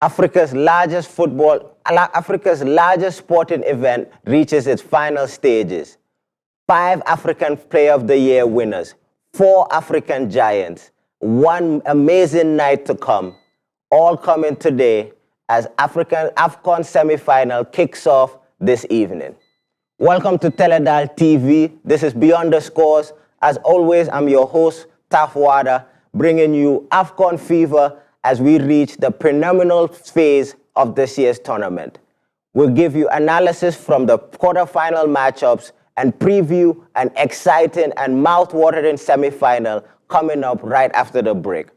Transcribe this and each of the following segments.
Africa's largest sporting event reaches its final stages. 5 African Player of the Year winners, 4 African giants, one amazing night to come, all coming today as AFCON semi-final kicks off this evening. Welcome to Teledal TV. This is Beyond the Scores. As always, I'm your host, Tafwada, bringing you AFCON fever as we reach the phenomenal phase of this year's tournament. We'll give you analysis from the quarterfinal matchups and preview an exciting and mouth-watering semi-final coming up right after the break.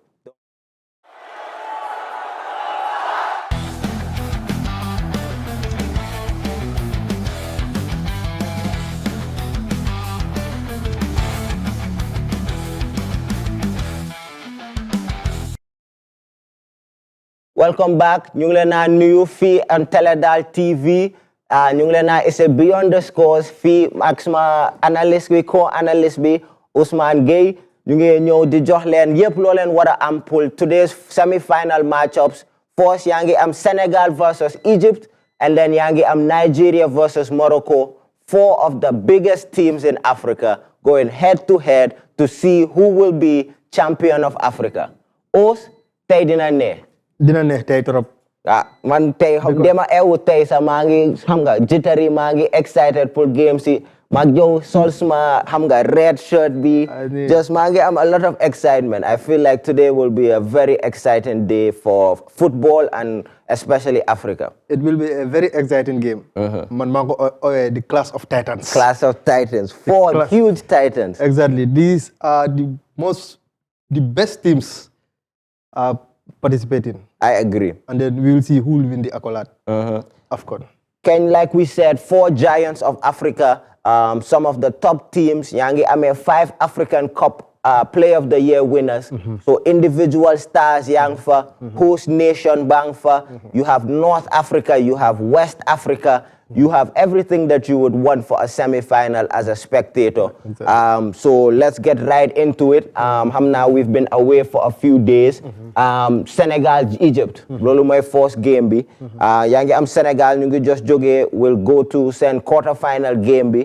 Welcome back. Ñu ngi leen a nuyu fii on Teledal TV. Ñu ngi leen a ise Beyond the Scores fii ak suma analyst bi co-analyst bi Ousmane Gueye. Ñu ngi ñëw di jox leen yëpp loo leen war a am pour today's semi-final matchups. First yaa ngi am Senegal versus Egypt, and then yaa ngi am Nigeria versus Morocco. 4 of the biggest teams in Africa going head to head to see who will be champion of Africa. Ous tey dina neex tey trop. Man tey dema ewu tey sa maa ngi xam nga jittery maa ngi excited pour game si mag jow sol suma xam nga red shirt bi just maa ngi am a lot of excitement. I feel like today will be a very exciting day for football and especially Africa. It will be a very exciting game. Man maa ko the class of titans. Class of titans. 4 huge titans. Exactly. These are the best teams participating. I agree. And then we will see who will win the accolade. AFCON. Ken, like we said, 4 giants of Africa, some of the top teams. Yangi ame 5 African Cup Player of the Year winners. So individual stars yang fa, host nation bang fa. You have North Africa, you have West Africa. You have everything that you would want for a semi-final as a spectator. So let's get right into it. Hamna, we've been away for a few days. Senegal, Egypt. Lolu my first game bi. Yangi am Senegal, ñu ngi just joge will go to send quarter-final game bi.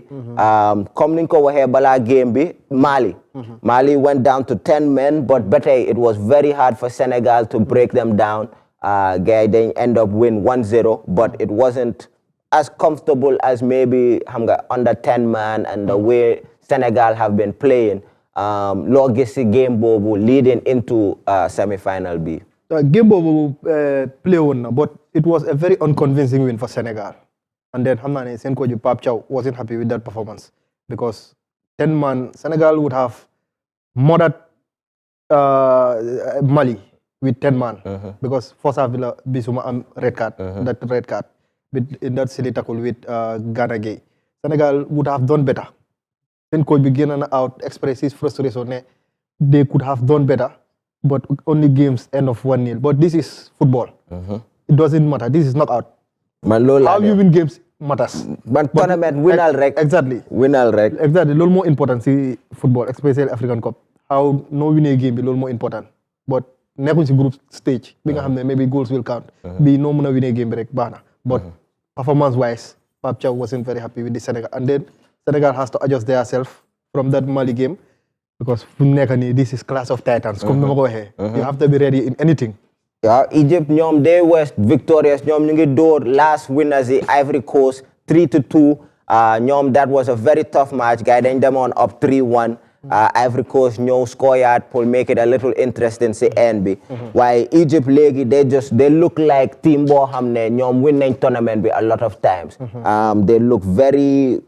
Comme niñ ko waxe bala game bi, Mali. Mali went down to 10 men, but better it was very hard for Senegal to break them down. They end up win 1-0, but it wasn't as comfortable as maybe under 10 man and the way Senegal have been playing. Logisi game bobu leading into semi-final B. Game bobu play one, but it was a very unconvincing win for Senegal. And then Hamani Senkoju Pap Chow wasn't happy with that performance because 10 man Senegal would have murdered Mali with 10 man because first half Bissouma red card, that red card. In that silly tackle with Ghana Gay. Senegal would have done better. Then could begin and out express his frustration. They could have done better, but only games end of 1-0. But this is football. It doesn't matter. This is knockout. How you win games matters. But tournament win al rek. Exactly. Win al rek. Exactly. Little more important see football, especially African Cup. How no winning game be little more important. But next group stage, maybe goals will count. Be no more winning game break bana. But performance-wise, Pap Chow wasn't very happy with the Senegal. And then Senegal has to adjust themselves from that Mali game because this is class of titans. You have to be ready in anything. Yeah, Egypt, they were victorious. Last winners, the Ivory Coast, 3-2. That was a very tough match. Guiding them on up 3-1. Ivory Coast score yard will make it a little interesting say NB. While Egypt league they look like team bo hamne ñom winning tournament a lot of times. They look very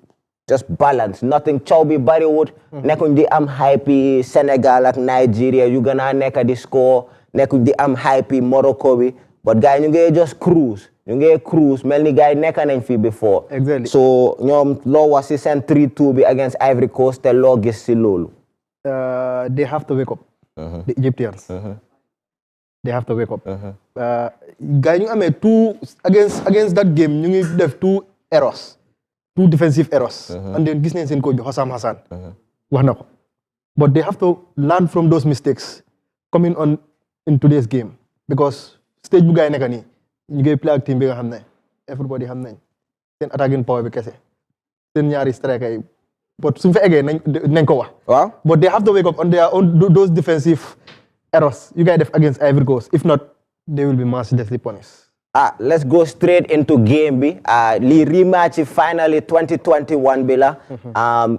just balanced. Nothing chubby bariwood. Nekun di am hype Senegal ak Nigeria you gonna nekk di score. Nekun di am hype Morocco bi. But guys ñu just cruise. You get cruise, many guys nekka nañ fi before. Exactly. So ñoom loo was si seen 3-2 bi against Ivory Coast te loo gis si loolu. They have to wake up. The Egyptians. They have to wake up. Guys ñu amee against that game ñu ngi def 2 errors. 2 defensive errors. And then gis nañ seen coach bi Hossam Hassan. Wax na ko. But they have to learn from those mistakes coming on in today's game because stage bu guy nekka nii ñu ngi play ak team bi nga xam ne everybody xam nañ seen attacking power bi kese seen ñaari striker yi but suñu fa eggee nañ ko wax. waaw but they have to wake up on their own those defensive errors you guys def against Ivory Coast if not they will be mercilessly punished. Let's go straight into game bi li rematch finally 2021 bi la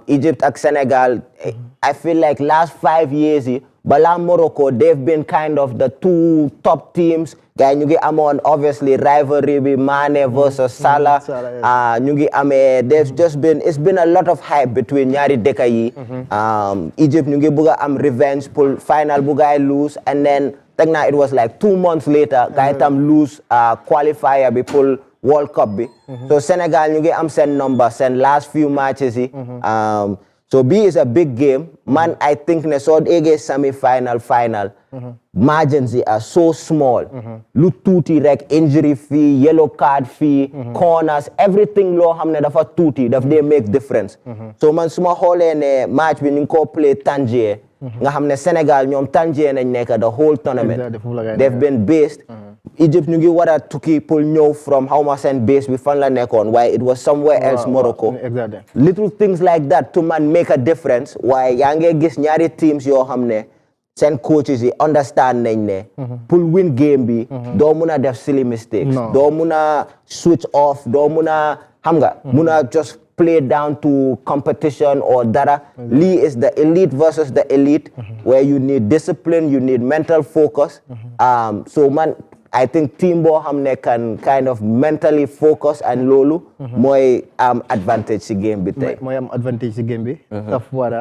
Egypt ak Senegal. I feel like last 5 years yi bala Morocco they've been kind of the two top teams gars ñu ngi amoon obviously rivalry bi Mane versus Salah ñu ngi amee it's been a lot of hype between ñaari dëkk yi Egypt ñu ngi bëgg a am revenge pour final bu gaay lose and then it was like 2 months later gaay tam lose qualifier bi pour World Cup bi so Senegal ñu ngi am seen number seen last few matches yi so B is a big game. Man, I think ne so ege semi-final, final. Margins are so small. Lu tuti rek injury fee, yellow card fee, corners, everything lo hamne dafa tuti, they make difference. So man suma hole ne match bi ñu ko play Tangier. Nga hamne Senegal ñoom Tangier nañ nekk the whole tournament. They've been based. Egypt ñu ngi wara tukki pour ñëw from how ma seen base bi fan la nekkoon why it was somewhere else Morocco. Exactly. Little things like that to man make a difference why yaa ngi gis ñaari teams yoo xam ne seen coaches yi understand nañ ne pour win game bi doo mun a def silly mistakes doo mun a switch off doo mun a xam nga mun a just play down to competition or dara lii is the elite versus the elite where you need discipline you need mental focus so man I think team boo xam ne can kind of mentally focus and loolu mooy am advantage si game bi tey mooy am advantage si game bi taf wara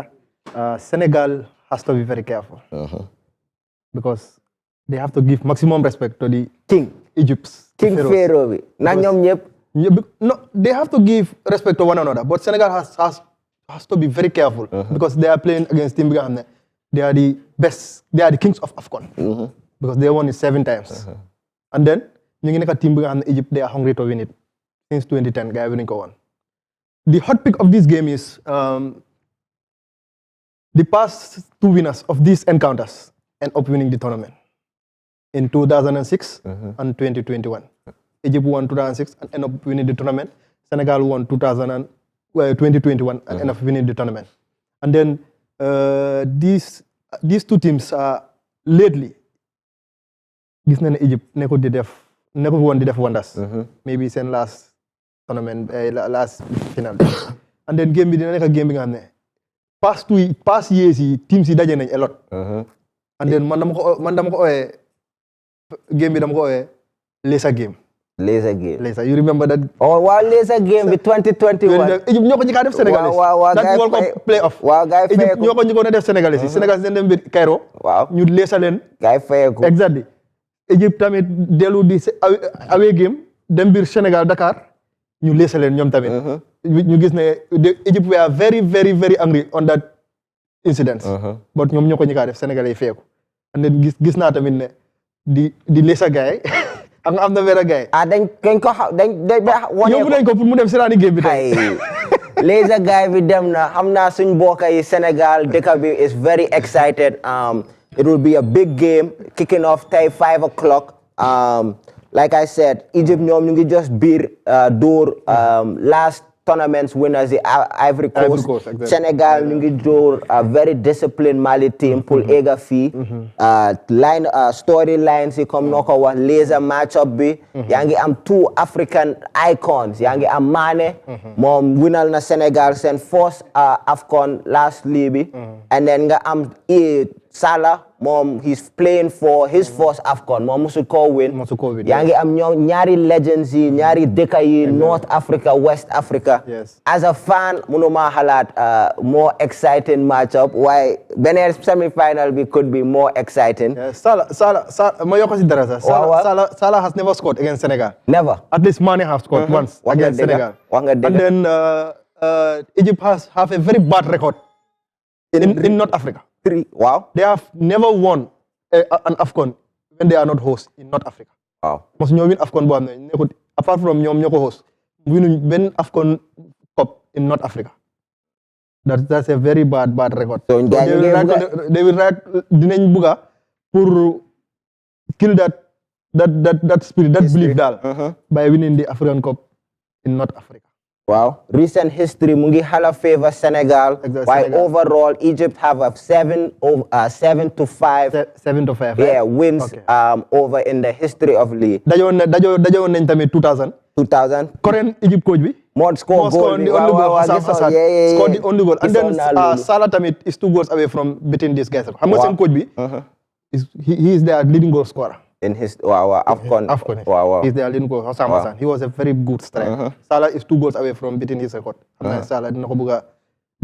Senegal has to be very careful because they have to give maximum respect to the king King Pharaoh bi na ñoom ñëpp no they have to give respect to one another but Senegal has to be very careful because they are playing against team bi nga xam ne they are the best they are the kings of AFCON because they won it 7 times and then ñu ngi nekk team bi nga xam ne Egypt they are hungry to win it since 2010 gars yi winning ko woon the hot pick of this game is the past 2 winners of these encounters end up winning the tournament in 2006 and 2021 Egypt won 2006 and end up winning the tournament Senegal won 2021 and end up winning the tournament and then these two teams are lately gis na ne Egypt nekkul woon di def wonders maybe seen last tournament last final and then game bi dina nekk game bi nga xam ne past years yi teams yi daje nañ a lot and then man dama ko ooyee game bi dama ko ooyee laser game you remember that waaw laser game bi 2021 Egypt ñoo ko njëkk a def Sénégal that World Cup playoff Egypt ñoo ko njëkkoon a def Sénégal si Sénégal si dem bi Cairo ñu laser leen gaay fayeku exactly Egypt tamit dellu di away game dem biir Sénégal Dakar ñu laser leen ñoom tamit ñu gis ne Egypt we are very very very angry on that incident but ñoom ñoo ko njëkk a def Sénégal yi fayeku and then gis naa tamit ne di laser gaay am na benn gaay dañ yóbbu nañ ko pour mu dem seetaani game bi tey laser gaay bi dem na xam naa suñ mbokk yi Sénégal dëkk bi is very excited it will be a big game kicking off tey 5 o'clock like I said Egypt ñoom ñu ngi just biir door last tournaments winners the Ivory Coast exactly. Senegal ñu ngi door a very disciplined Mali team pour ega fii story lines yi comme noo ko wax laser match-up bi yaa ngi am 2 African icons yaa ngi am Mane moom winal na Senegal seen first AFCON last lii bi and then nga am Salah moom he's playing for his first AFCON moom musu ko win yaa ngi am ñoom ñaari legends yi ñaari dëkk yi North Africa West Africa as a fan mënuma xalaat more exciting matchup waaye beneen semi-final bi could be more exciting Salah ma yokk si dara sax Salah has never scored against Senegal never at least Mane has scored once against Senegal and then Egypt have a very bad record in North Africa. Wow. They have never won an AFCON when they are not host in North Africa. Wow. Mos ñoo win AFCON boo xam ne apart from ñoom ñoo ko host winuñ benn AFCON cup in North Africa. That's a very bad record. So they will dinañ bugga pour kill that that spirit, that belief by winning the African Cup in North Africa. Wow, recent history mungi hala favor Senegal. While overall Egypt have a 7 to 5. 7 to 5. Yeah, wins over in the history of league. Dajo nañ tamit 2000. 2000. Current Egypt coach bi. More score goal. Scored the only goal. And then Salah tamit is 2 goals away from beating these guys. Xam nga seen coach bi. He is their leading goal scorer. In his AFCON. He's their leading goal. He was a very good striker. Salah is 2 goals away from beating his record. Salah dina ko bëgg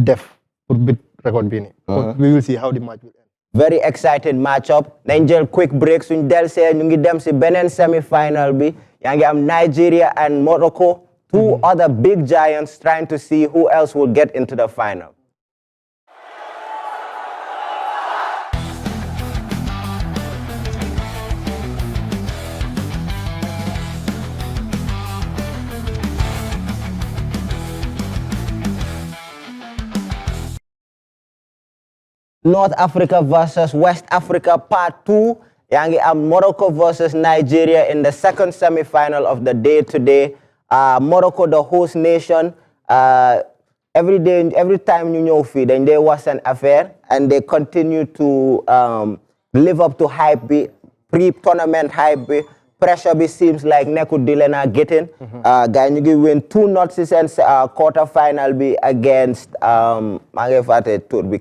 def pour beat record bi ni. We will see how the match will end. Very excited matchup. Nañ jël quick break suñ delsé ñu ngi dem ci benen semi-final bi. Yaa ngi am Nigeria and Morocco, 2 other big giants trying to see who else will get into the final. North Africa versus West Africa Part 2. Yangi am Morocco versus Nigeria in the second semi-final of the day today. Morocco, the host nation, every time you know feed, and there was an affair, and they continue to live up to hype, pre-tournament hype. Pressure seems like Neku Dilena getting. Ganyugi win 2-0 and quarter-final against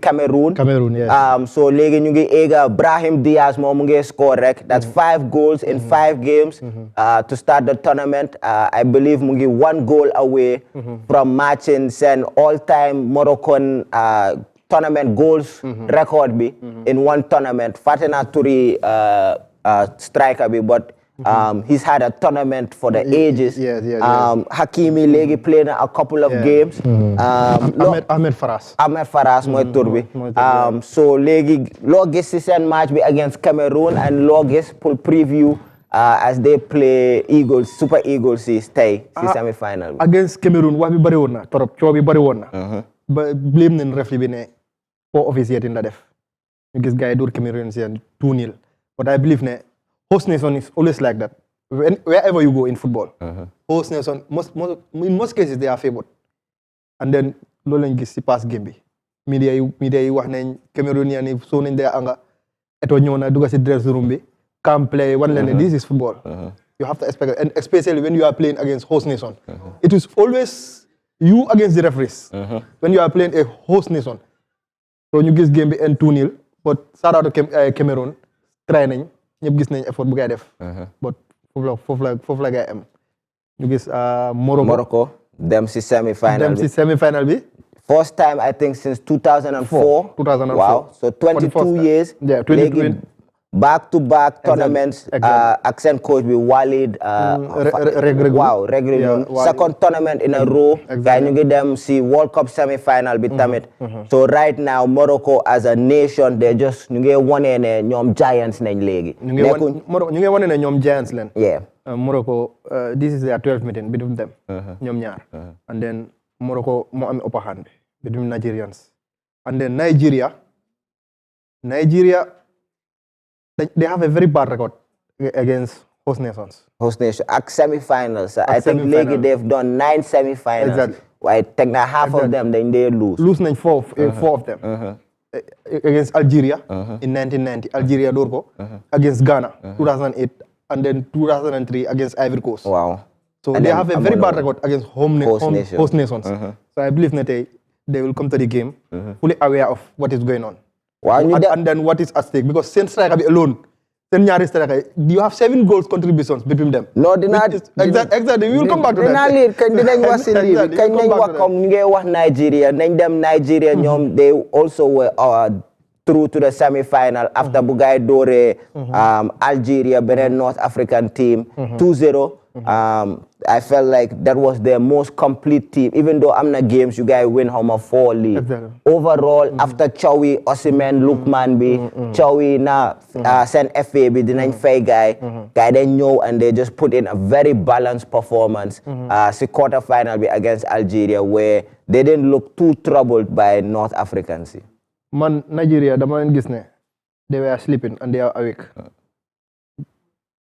Cameroon. Cameroon, yes. So legi nyugi ega Brahim Diaz mo mungi score rek. That's 5 goals in 5 games to start the tournament. I believe mungi 1 goal away from matching Sen all-time Moroccan tournament goals record in one tournament. Fatena Turi striker but he's had a tournament for the ages. Yes. Hakimi Legi played a couple of games. Ahmed Faras moy tour bi. So Legi logis season match bi against Cameroon and logis pour preview as they play Super Eagles stay semi final. Against Cameroon wax bi bari won na torop ciow bi bari won na. Ba blame nañ referee bi ne po officiating la def. Ñu gis gaay door Cameroon sen 2-0. But I believe ne host nation is always like that. Wherever you go in football, host nation, in most cases, they are favored. And then, loolu lañ gis ci past game bi. Media yi wax nañ Cameroonian yi so nañ dee anga eto ñëw na dugg ci dressing room bi, come play, wan leen ne this is football. You have to expect it. And especially when you are playing against host nation. It is always you against the referees. When you are playing a host nation. So ñu gis game bi end 2-0, but shout out to Cameroon, try nañ. ñëpp gis nañ effort bu gay def but foofu la gay am ñu gis Morocco dem ci semi-final bi first time I think since 2004. Wow, so 22 years. Yeah, 22 back to back tournaments. Accent coach bi Walid Regragui. Second tournament in a row. Guy ñu ngi dem ci World Cup semi-final bi tamit. So right now Morocco as a nation they just ñu ngi wone ne ñoom giants nañ léegi. ñu ngi wone ne ñoom giants leen. Yeah. Morocco this is their 12th meeting between them. ñoom ñaar. And then Morocco moo am upper hand between Nigerians. And then Nigeria they have a very bad record against host nations. At semi-finals. I think lately they've done 9 semi-finals. Exactly. Why take half of them, then they lose. Lose 4 of them. Against Algeria in 1990. Algeria Dorko. Against Ghana 2008. And then 2003 against Ivory Coast. Wow. So they have a very bad record against host nations. So I believe that they will come to the game fully aware of what is going on. Wow, and then what is at stake? Because since striker alone, you have 7 goals contributions between them. No, exactly. We will come back to that. Nigeria, they also were through to the semi-final after Bugay Dore, Algeria, Benin North African team, 2-0. I felt like that was their most complete team. Even though Amna games, you guys win home of 4 league. Exactly. Overall, after Chowi, Osimhen, Lukman, Chowi, Sen FA, the 9 guy, they know and they just put in a very balanced performance. Quarter-final against Algeria, where they didn't look too troubled by North Africans. Man, Nigeria, the man gisne, they were sleeping and they are awake.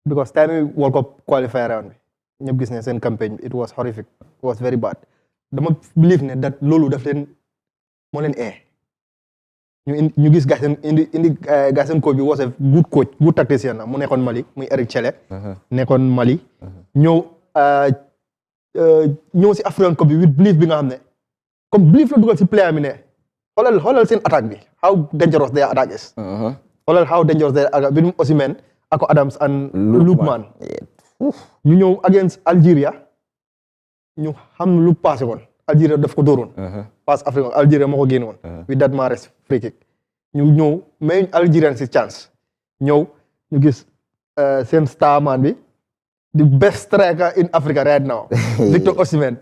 because time World Cup qualifier round bi ñëpp gis ne seen campagne it was horrific, it was very bad. Dama believe ne that loolu daf leen moo leen ñu gis gas indi gasen coach bi was a good coach, good tactician mu nekkoon Mali muy Eric Chelle nekkoon Mali ñëw si African Cup bi with belief bi nga xam ne comme belief la dugal si player mi ne xoolal seen attaque bi how dangerous their attack is xoolal how dangerous their attack bi Osimhen Ako Adams and Lookman ñu ñëw against Algeria ñu xam lu passé woon Algeria daf ko dóoroon passe Afrique Algeria moo ko génne woon with that Mahrez free kick ñu ñëw mais Algerian si chance ñëw ñu gis seen star man bi the best striker in Africa right now Victor Osimhen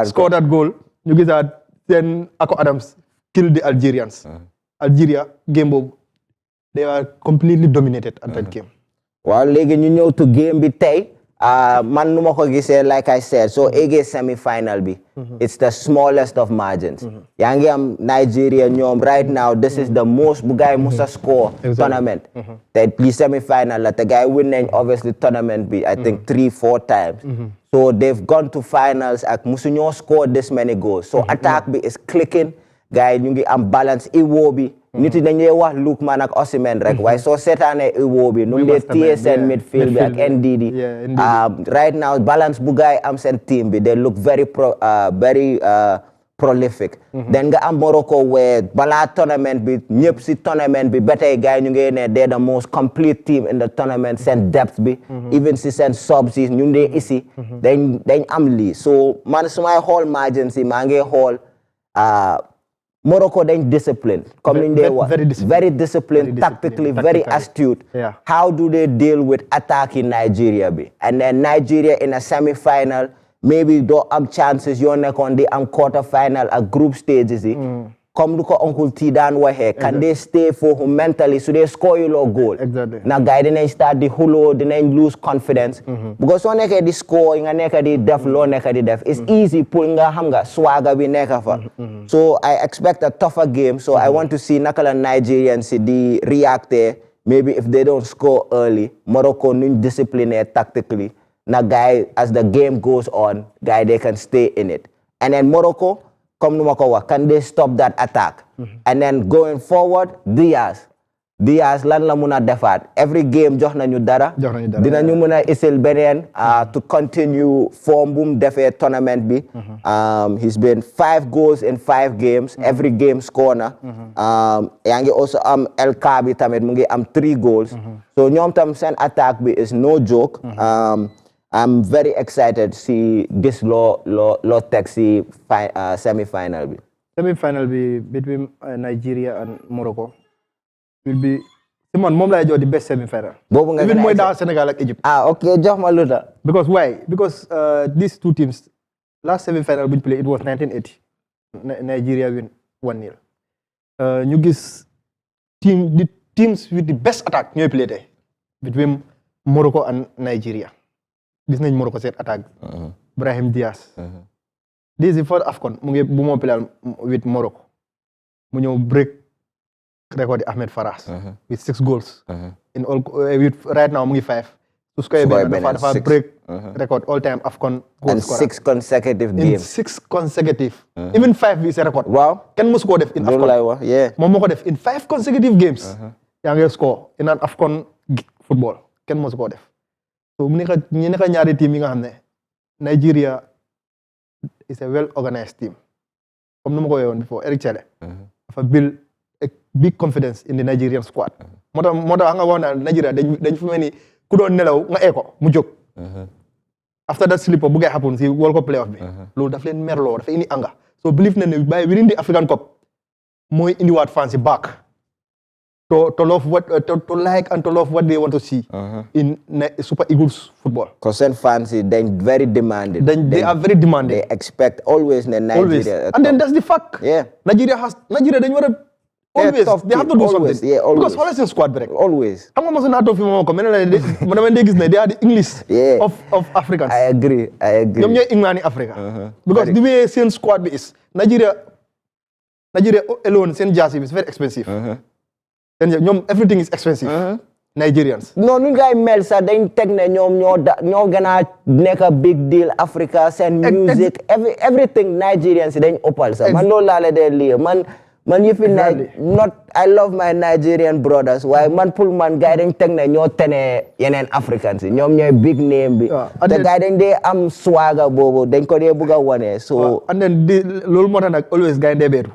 scored that goal ñu gisaat seen Ako Adams kill the Algerians Algeria game boobu they were completely dominated at that game. Waaw léegi ñu ñëw to game bi tey man nu ma ko gisee like I said so eggee semi-final bi it's the smallest of margins yaa ngi am Nigeria ñoom right now this is the most bu gaay musa score tournament te li semi-final la te gaay win nañ obviously tournament bi I think 3-4 times so they've gone to finals ak musu ñoo score this many goals so attack bi is clicking gaay ñu ngi am balance iwo bi nit yi dañuy wax Lookman ak Osimhen rek waaye soo seetaanee iwo bi nu dee téye seen midfield bi ak NDD right now balance bu gaay am seen team bi they look very prolific then nga am Morocco where balaa tournament bi ñëpp si tournament bi ba tey gaay ñu ngi ne they're the most complete team in the tournament seen depth bi even si seen subs yi ñu dee isi dañ am lii so man su may xool margins yi maa ngi xool Morocco dañ discipline comme ni ñu dee wax very disciplined tactically very astute how do they deal with attacking Nigeria bi and then Nigeria in a semi-final maybe doo am chances yoo nekkoon di am quarter final ak group stages yi comme du ko Uncle T daan waxee can they stay foofu mentally su dee score yu loo goal na gars yi dinañ start di xuloo dinañ lose confidence because soo nekkee di score nga nekk di def loo nekk di def it's easy pour nga xam nga swagger bi nekk fa so I expect a tougher game so I want to see naka la Nigerians si di reacte maybe if they don't score early Morocco nuñ discipline tactically na guy as the game goes on guy they can stay in it and then Morocco comme nu ma ko wax can they stop that attack and then going forward Diaz lan la mun a defaat every game jox nañu dara dinañu mun a isil beneen to continue form bu mu defee tournament bi he's been 5 goals in 5 games every game score na yaa ngi also am El Kaabi tamit mu ngi am 3 goals so ñoom tam seen attack bi is no joke I'm very excited see gis loo teg si semi-final bi. Semi-final bi between Nigeria and Morocco will be Simon moom lay jox di best semi-final. Boobu nga even mooy daaw Sénégal ak Egypt. Okay jox ma lu tax. Because why? Because these two teams last semi-final bu ñu play it was 1980 Nigeria win 1-0 ñu gis the teams with the best attack ñooy play tey between Morocco and Nigeria. Gis nañ Morocco seen attaque Brahim Diaz this is for AFCON mu ngi bu moo pilal with Morocco mu ñëw break record yi Ahmed Faras with 6 goals in all with right now mu ngi 5 su ko dafa break record all time AFCON and 6 consecutive games in 6 consecutive even 5 is a record waaw kenn mësu koo def in AFCON moom moo ko def in 5 consecutive games yaa ngi score in an AFCON football kenn mësu koo def so mu nekk ñaari team yi nga xam ne Nigeria is a well organized team comme nu ma ko woon before Eric Chelle dafa build a big confidence in the Nigerian squad moo tax nga wax naa Nigeria dañ fu mel ni ku doon nelaw nga eeko mu jóg after that slip bu ngay happen si World Cup playoff bi loolu daf leen merloo dafa indi anga so believe na ne by winning the African Cup mooy indiwaat fans yi back to love what to like and to love what they want to see in Super Eagles football. Because fans they very demanding. They are very demanding. They expect always Nigeria. Always. And then that's the fact. Yeah. Nigeria they want to always they have to do always, something. Yeah, always. Because always in squad break. Always. I'm almost not of they are the English of Africans. I agree. Ñoom ñooy England in Africa. Because the way seen squad is Nigeria alone seen jersey is very expensive. And everything is expensive. Nigerians. non nu ngay mel sax dañ teg ne ñoom ñoo gën a nekk a big deal Africa seen music everything Nigerians dañ ëppal sax man loolu laa la dee lii man you feel like I love my Nigerian brothers waaye man pour man gars yi dañ teg ne ñoo tene yeneen Africans yi ñoom ñooy big name bi te gars yi dañ dee am swagger boobu dañ ko dee bëgg a wane so and then loolu moo tax nag always gars yi dee beetu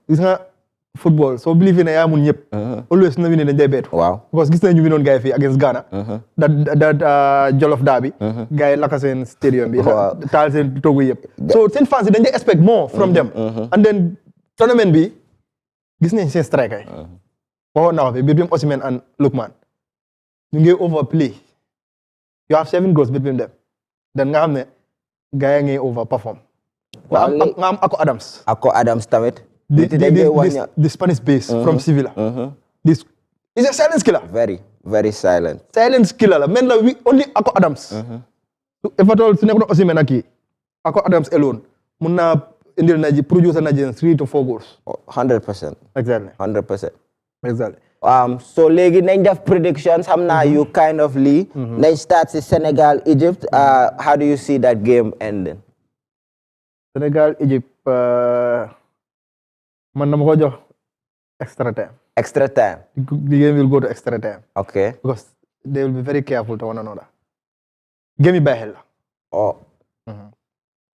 gis nga football so believe ne yaa mun ñëpp always na wine dañ dee beetu waaw because gis nañu winoon gars yi fii against Ghana that Jolof Derby gars yi laka seen stadium bi taal seen toogu yëpp so seen fans yi dañ dee expect more from them and then tournament bi gis nañ seen striker yi waxoon naa ko fi between Osimhen and Lookman ñu ngi overplay you have 7 goals between them then nga xam ne gars yi ngi overperform nga am Ako Adams tamit the Spanish base from Sevilla this is a silence killer very very silent killer la men la only Ako Adams if at all su nekkoon Osimhen ak kii Ako Adams alone mun naa indil producer Nigerians 3 to 4 goals 100% exactly 100% exactly so léegi nañ def predictions xam naa you kind of lii nañ start si Sénégal Egypt how do you see that game ending Sénégal Egypt man dama ko jox extra time the game will go to extra time okay because they will be very careful to one another game yi bàyyi xel la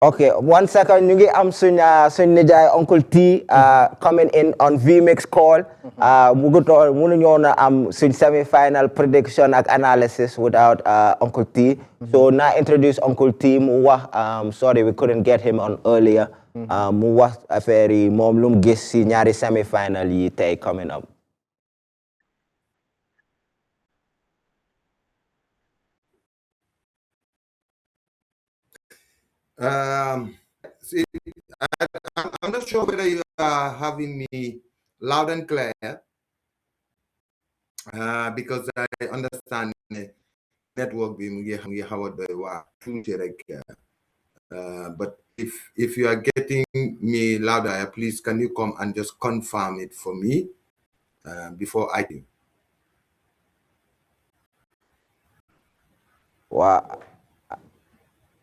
okay 1 second ñu ngi am suñ nijaay Uncle T coming in on VMix call munu ñoo na am suñ semi-final prediction ak analysis without Uncle T so now introduce Uncle T mu wax sorry we couldn't get him on earlier mu wax affaire yi moom lu mu gis si ñaari semi-final yi tey coming up See, I'm not sure whether you are having me loud and clear because I understand the network being but if you are getting me louder, please can you come and just confirm it for me before I do. Wow.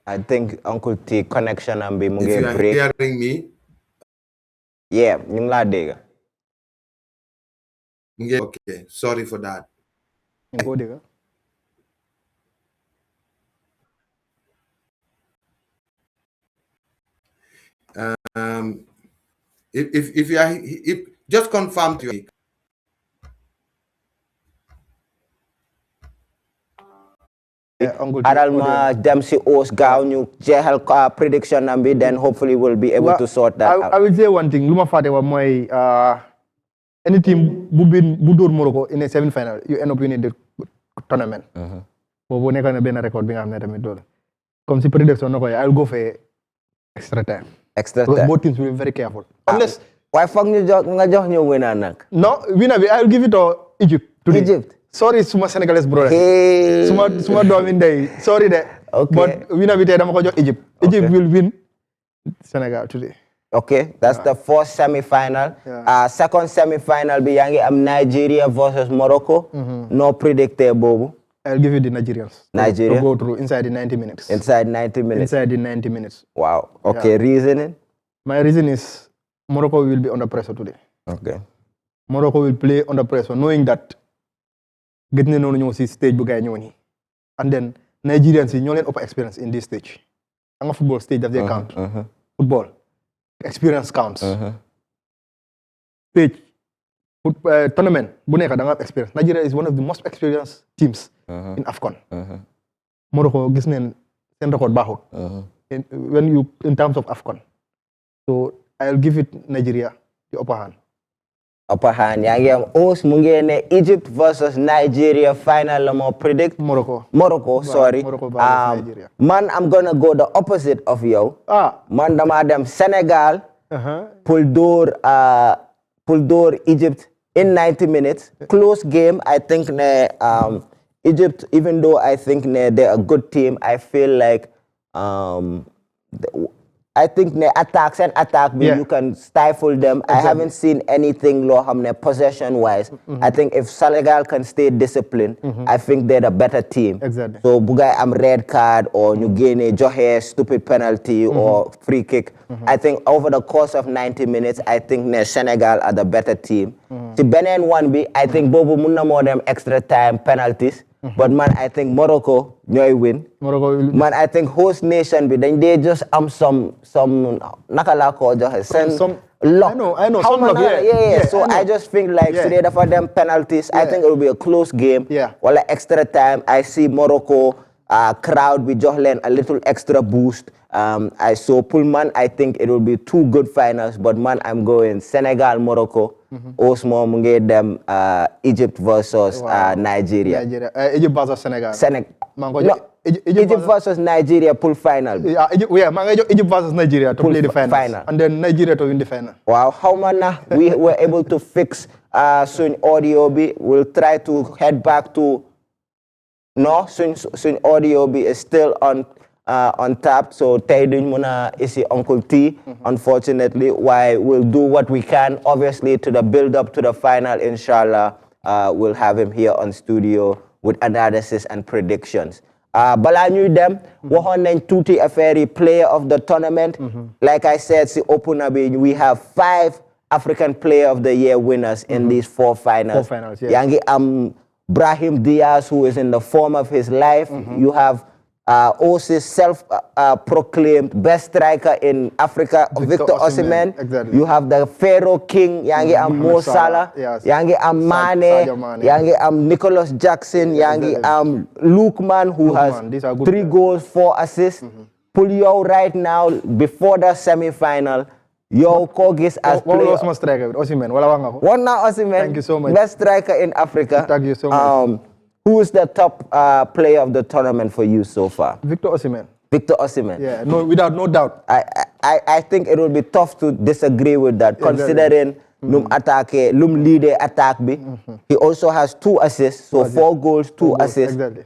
I think Uncle T connection and be if you are break. hearing me, yeah, ñu ngi laa dégg. Okay, sorry for that. If you are just confirm to you. Aral ma dem si os gaaw ñu jeexal prediction am bi then hopefully we'll be able to sort that out. I will say one thing lu ma fàtte wa mooy any team bu dóor Morocco in a semi-final you end up winning the tournament. Boobu nekk na benn record bi nga xam ne tamit loolu comme si prediction na ko I will go for extra time. Because both teams will be very careful. Unless waaye foog ñu nga jox ñu winner nag. No, winner bi I will give it to Egypt today. Egypt. Sorry suma Senegalese brother. Suma doomi ndey sorry de. Okay. But winner bi tey dama ko jox Egypt. Egypt will win Senegal today. Okay, that's the first semi-final. Second semi-final bi yaa ngi am Nigeria versus Morocco. No predictor boobu. I'll give you the Nigerians. Nigeria? To go through inside the 90 minutes. Inside 90 minutes? Inside the 90 minutes. Wow. Okay, reasoning? My reason is Morocco will be under pressure today. Okay. Morocco will play under pressure knowing that get nañ noonu ñëw si stage bu gaay ñëw nii. And then Nigerians yi ñoo leen ëpp experience in this stage. Xam nga football stage daf dee count. Football. Experience counts. Stage. Tournament bu nekk da nga am experience. Nigeria is one of the most experienced teams in AFCON. Morocco gis neen seen record baaxul. In terms of AFCON. So I'll give it Nigeria the upper hand. Upper hand yaa ngi am os mu ngi ne Egypt versus Nigeria final la moo predict. Morocco sorry. Morocco versus Nigeria. Man I'm gonna go the opposite of yow. Man dama dem Senegal. Pour door Egypt in 90 minutes. Close game. I think Egypt, even though I think they're a good team, I feel like I think ne attacks and attack you can stifle them. I haven't seen anything low possession wise. I think if Senegal can stay disciplined, I think they're the better team. Exactly. So bugay am red card or you gain a johe stupid penalty or free kick. I think over the course of 90 minutes, I think ne Senegal are the better team. The Benin one be I think bobu munna more them extra time penalties. But man, I think Morocco ñoy win. Man, I think host nation be then they just some nakala ko joxe some luck. I know some luck, yeah. So I just think like today for them penalties, I think it will be a close game. Yeah. Well, extra time, I see Morocco crowd with Johlen a little extra boost. I saw Pullman. I think it will be 2 good finals. But man, I'm going Senegal, Morocco. Osmo munge them Egypt versus Nigeria. Egypt versus Senegal. Egypt versus Nigeria pull final. Egypt versus Nigeria to play the final. And then Nigeria to win the final. Wow, how man we were able to fix soon audio be. We'll try to head back to soon audio be is still on tap, so tay duñ mëna isi Uncle T, unfortunately. Why we'll do what we can, obviously, to the build up to the final. Inshallah, we'll have him here on studio with analysis and predictions. Bala ñuy dem waxon nañ tuuti affaire player of the tournament. Like I said, si opener bi we have 5 African player of the year winners in these 4 finals. 4 finals, yes. Yangi Brahim Diaz, who is in the form of his life. You have Osis self-proclaimed best striker in Africa, Victor Osimhen. Exactly. You have the Pharaoh King, Yangi Mo Salah, yes. Yangi Mane, Yangi Nicholas Jackson, Yangi Lukman, who has 3 goals, 4 assists. Pull right now before the semi-final. Yo, Kogis as player. What was striker? Osimhen. One now Osimhen. Thank you so much. Best striker in Africa. Thank you so much. Who is the top player of the tournament for you so far? Victor Osimhen. Victor Osimhen. Yeah, without no doubt. I think it will be tough to disagree with that, considering Lum attaque, Lum lead attack be. He also has 2 assists, so 4 goals, 2 assists. Exactly.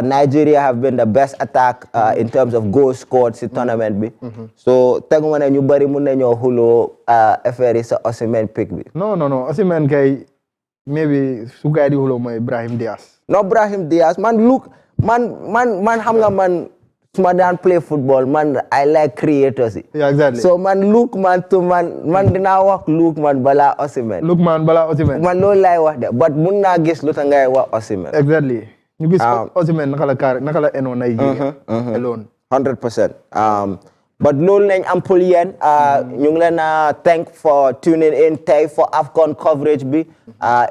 Nigeria have been the best attack in terms of goals scored in tournament be. So tengo na ñu bari mun nañu hulo affaire sa Osimhen pick bi. No. Osimhen kay maybe su gaay di hulo moy Brahim Diaz. No, Brahim Diaz. Man, look, man, xam nga man, suma daan play football, man, I like creators. Yeah, exactly. So, man, look, man, to man dina wax look, man, bala Osimhen. Look, man, bala Osimhen. Man, loolu lay wax de, but mun naa gis lu tax ngay wax Osimhen. Exactly. You gis Osimhen nakala eno Nigeria alone. 100%. But loolu lañ am pour yéen ñu ngi leen thank for tuning in tey for AFCON coverage bi.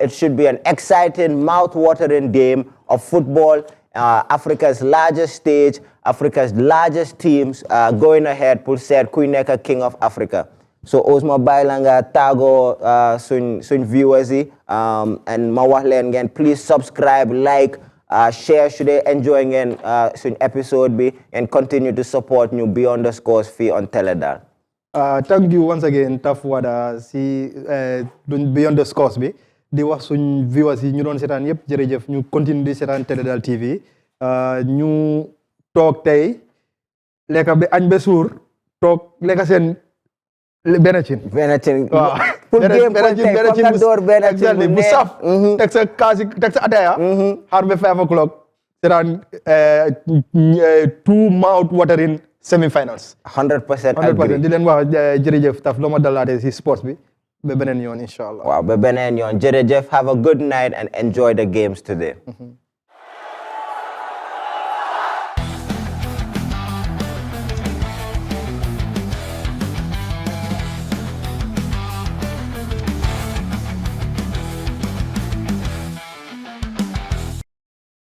It should be an exciting, mouth-watering game of football. Africa's largest stage, Africa's largest teams going ahead pour seet kuy nekk king of Africa. So Osmo bàyyi nga tàggoo suñ viewers yi and ma wax leen ngeen please subscribe, like, share should they enjoying suñ episode bi and continue to support ñu Beyond the Scores fii on Teledal. Thank you once again Taf Wada si Beyond the Scores bi di wax suñ viewers yi ñu doon seetaan yëpp jërëjëf ñu continue di seetaan Teledal TV ñu toog tey lekka bi añ ba suur toog lekka seen benachin pour game ko tey foog nga door benachin bu saf teg sa kaasi teg sa ataya xaar ba 5 o'clock seetaan 2 mouth watering semi-finals 100% di leen wax jërëjëf Taf loo ma dalaatee si sports bi ba beneen yoon inshallah waaw ba beneen yoon jërëjëf have a good night and enjoy the games today